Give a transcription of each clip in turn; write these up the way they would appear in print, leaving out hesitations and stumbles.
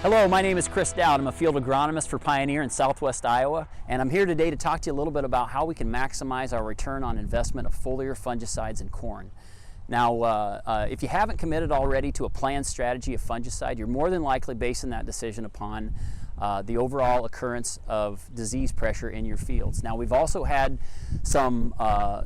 Hello, my name is Chris Doud. I'm a field agronomist for Pioneer in Southwest Iowa, and I'm here today to talk to you a little bit about how we can maximize our return on investment of foliar fungicides in corn. Now, if you haven't committed already to a planned strategy of fungicide, you're more than likely basing that decision upon the overall occurrence of disease pressure in your fields. Now, we've also had some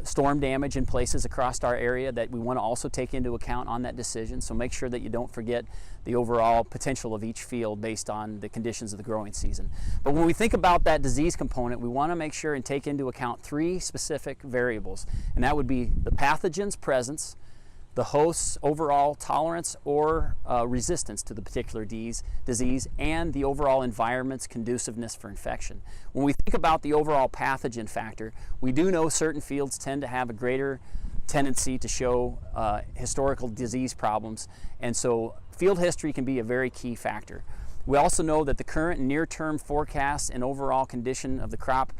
storm damage in places across our area that we want to also take into account on that decision, so make sure that you don't forget the overall potential of each field based on the conditions of the growing season. But when we think about that disease component, we want to make sure and take into account three specific variables, and that would be the pathogens presence, the host's overall tolerance or resistance to the particular disease, and the overall environment's conduciveness for infection. When we think about the overall pathogen factor, we do know certain fields tend to have a greater tendency to show historical disease problems, and so field history can be a very key factor. We also know that the current near-term forecast and overall condition of the crop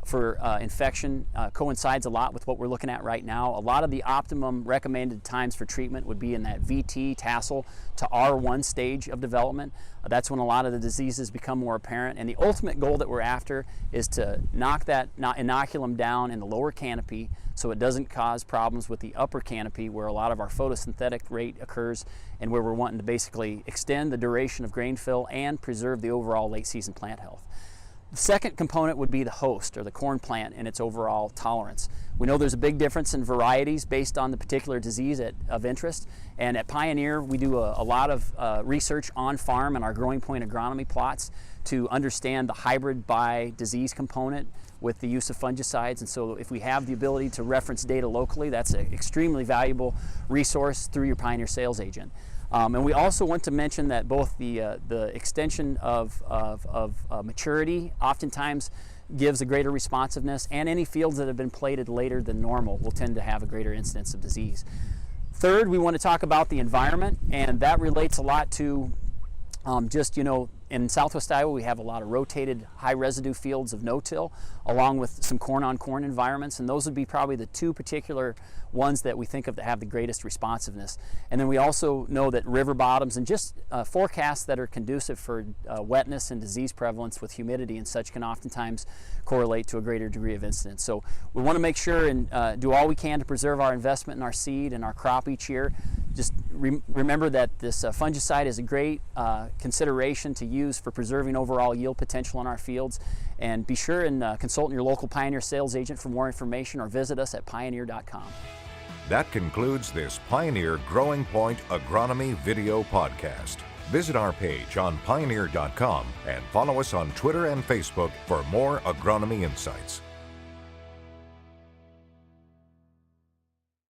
for infection coincides a lot with what we're looking at right now. A lot of the optimum recommended times for treatment would be in that VT tassel to R1 stage of development. That's when a lot of the diseases become more apparent, and the ultimate goal that we're after is to knock that inoculum down in the lower canopy so it doesn't cause problems with the upper canopy where a lot of our photosynthetic rate occurs and where we're wanting to basically extend the duration of grain fill and preserve the overall late season plant health. The second component would be the host, or the corn plant, and its overall tolerance. We know there's a big difference in varieties based on the particular disease of interest, and at Pioneer we do a lot of research on farm and our growing point agronomy plots to understand the hybrid by disease component with the use of fungicides, and so if we have the ability to reference data locally, that's an extremely valuable resource through your Pioneer sales agent. And we also want to mention that both the extension of maturity oftentimes gives a greater responsiveness, and any fields that have been plated later than normal will tend to have a greater incidence of disease. Third, we want to talk about the environment, and that relates a lot to in Southwest Iowa we have a lot of rotated high residue fields of no-till along with some corn-on-corn environments, and those would be probably the two particular ones that we think of that have the greatest responsiveness. And then we also know that river bottoms and just forecasts that are conducive for wetness and disease prevalence with humidity and such can oftentimes correlate to a greater degree of incidence. So we want to make sure and do all we can to preserve our investment in our seed and our crop each year. Just remember that this fungicide is a great consideration to use for preserving overall yield potential in our fields, and be sure and consult your local Pioneer sales agent for more information or visit us at pioneer.com. That concludes this Pioneer Growing Point Agronomy video podcast. Visit our page on pioneer.com and follow us on Twitter and Facebook for more agronomy insights.